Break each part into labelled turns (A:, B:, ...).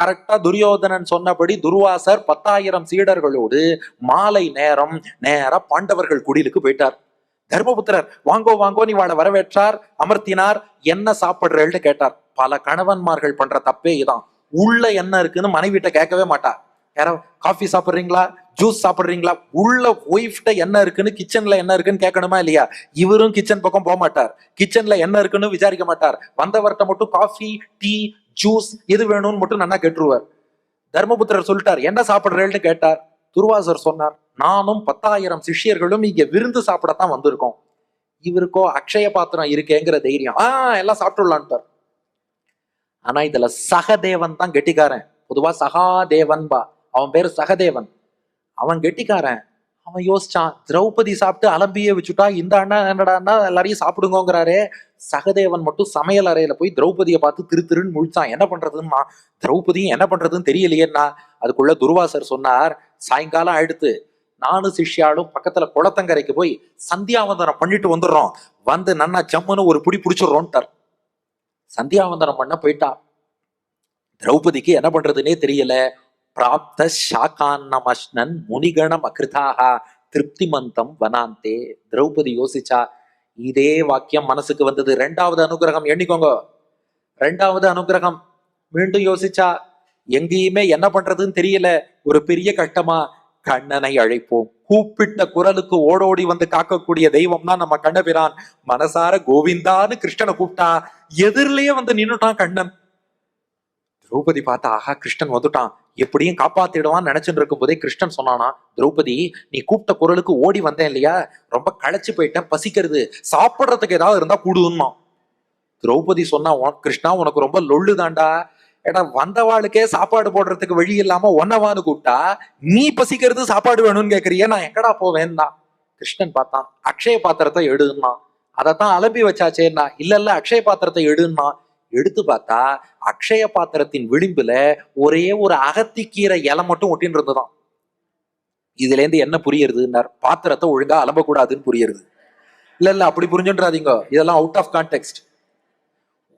A: கரெக்டா துரியோதனன் சொன்னபடி துர்வாசர் 10,000 சீடர்களோடு மாலை நேரம் நேரா பாண்டவர்கள் குடிலுக்கு போயிட்டார். தர்மபுத்திரர் வாங்கோ வாங்கோ நீ வாழ வரவேற்றார், அமர்த்தினார். என்ன சாப்பிடுறேன்னு கேட்டார். பல கணவன்மார்கள் பண்ற தப்பே இதான். உள்ள என்ன இருக்குன்னு மனைவிட்ட கேட்கவே மாட்டா. யாரோ காஃபி சாப்பிடுறீங்களா, ஜூஸ் சாப்பிடுறீங்களா, உள்ள ஒய்ஃப்ட என்ன இருக்குன்னு, கிச்சன்ல என்ன இருக்குன்னு கேட்கணுமா இல்லையா? இவரும் கிச்சன் பக்கம் போக மாட்டார், கிச்சன்ல என்ன இருக்குன்னு விசாரிக்க மாட்டார். வந்தவர்கிட்ட மட்டும் காஃபி, டீ, ஜூஸ் எது வேணும்னு மட்டும் நல்லா கேட்டுருவார். தர்மபுத்திரர் சொல்லிட்டார், என்ன சாப்பிடுறேன்னு கேட்டார். துர்வாசர் சொன்னார், நானும் 10,000 சிஷ்யர்களும் இங்க விருந்து சாப்பிடத்தான் வந்திருக்கோம். இவருக்கோ அக்ஷய பாத்திரம் இருக்கேங்கிற தைரியம், எல்லாம் சாப்பிட்டுள்ளான்ட்டார். ஆனா இதுல சகதேவன் தான் கெட்டிக்காரன். பொதுவா சகாதேவன் பா, அவன் பேரு சகதேவன். அவன் கெட்டிக்காரன். அவன் யோசிச்சான், திரௌபதி சாப்பிட்டு அலம்பியே வச்சுட்டா, இந்த அண்ணா என்னடான்னா எல்லாரையும் சாப்பிடுங்கிறாரே. சகதேவன் மட்டும் சமையல் அறையில போய் திரௌபதியை பார்த்து திரு திருன்னு முழிச்சான். என்ன பண்றதுன்னா, திரௌபதியும் என்ன பண்றதுன்னு தெரியலையேன்னா. அதுக்குள்ள துர்வாசர் சொன்னார், சாயங்காலம் ஆயிடுத்து, நானும் சிஷ்யாலும் பக்கத்துல குளத்தங்கரைக்கு போய் சந்தியாவந்தனம் பண்ணிட்டு வந்துடுறோம், வந்து நன்னா ஜம்முன்னு ஒரு புடி பிடிச்சிடுறோன்ட்டார். சந்தியாவந்தனம் பண்ண போயிட்டா. திரௌபதிக்கு என்ன பண்றதுன்னே தெரியல. பிராப்த சாகான்னமஷ்ணன் முனிகணம் அகிருதாக திருப்திமந்தம் வனாந்தே. திரௌபதி யோசிச்சா. இதே வாக்கியம் மனசுக்கு வந்தது. 2வது அனுகிரகம் எண்ணிக்கோங்க. 2வது அனுகிரகம் மீண்டும் யோசிச்சா. எங்கேயுமே என்ன பண்றதுன்னு தெரியல, ஒரு பெரிய கஷ்டமா. கண்ணனை அழைப்போம். கூப்பிட்ட குரலுக்கு ஓடோடி வந்து காக்கக்கூடிய தெய்வம் தான் நம்ம கண்ணபிரான். மனசார கோவிந்தான்னு கிருஷ்ணனை கூப்பிட்டா எதிரிலேயே வந்து நின்னுட்டான் கண்ணன். திரௌபதி பார்த்தா, ஆஹா கிருஷ்ணன் வந்துட்டான், எப்படியும் காப்பாத்திடுவான்னு நினைச்சுட்டு இருக்கும் போதே கிருஷ்ணன் சொன்னானா, திரௌபதி நீ கூப்பிட்ட குரலுக்கு ஓடி வந்தேன் இல்லையா, ரொம்ப களைச்சு போயிட்டேன், பசிக்கிறது, சாப்பிடுறதுக்கு ஏதாவது இருந்தா கூடுதுன்னா. திரௌபதி சொன்னா, கிருஷ்ணா உனக்கு ரொம்ப லொள்ளு தாண்டா, ஏடா வந்தவாளுக்கே சாப்பாடு போடுறதுக்கு வழி இல்லாம ஒன்னவான்னு கூப்பிட்டா நீ பசிக்கிறது சாப்பாடு வேணும்னு கேக்குறிய, நான் எங்கடா போவேன்னா. கிருஷ்ணன் பார்த்தான், அக்ஷய பாத்திரத்தை எடுன்னா. அதைத்தான் அலம்பி வச்சாச்சேன்னா. இல்ல அக்ஷய பாத்திரத்தை எடுன்னா. எடுத்து பார்த்தா அக்ஷய பாத்திரத்தின் விளிம்புல ஒரே ஒரு அகத்திக்கீரை இலை மட்டும் ஒட்டின்னு இருந்ததுதான். இதுல இருந்து என்ன புரியுறதுன்னார், பாத்திரத்தை ஒழுங்கா அலம்ப கூடாதுன்னு புரியுறது. இல்ல அப்படி புரிஞ்சுன்றாதீங்க, இதெல்லாம் அவுட் ஆஃப் கான்டெக்ஸ்ட்.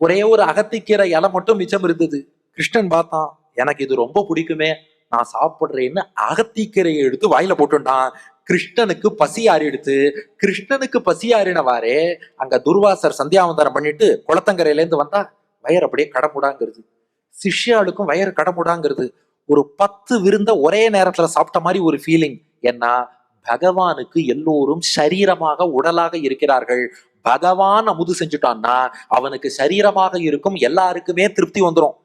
A: ஒரே ஒரு அகத்திக்கீரை இலை மட்டும் மிச்சம் இருந்தது. கிருஷ்ணன் பார்த்தான், எனக்கு இது ரொம்ப பிடிக்குமே, நான் சாப்பிடுறேன்னு அகத்திக்கீரையை எடுத்து வாயில போட்டுட்டான். கிருஷ்ணனுக்கு பசி ஆறிடுத்து. கிருஷ்ணனுக்கு பசி ஆறினவாறே அங்க துர்வாசர் சந்தியாவந்தனம் பண்ணிட்டு குளத்தங்கரையில இருந்து வந்தா வயர் அப்படியே கடமுடாங்கிறது. சிஷ்யாளுக்கும் வயர் கடமுடாங்கிறது. ஒரு 10 விருந்த ஒரே நேரத்துல சாப்பிட்ட மாதிரி ஒரு ஃபீலிங். ஏன்னா பகவானுக்கு எல்லோரும் சரீரமாக உடலாக இருக்கிறார்கள். பகவான் அமுது செஞ்சுட்டான்னா அவனுக்கு சரீரமாக இருக்கும் எல்லாருக்குமே திருப்தி வந்துடும்.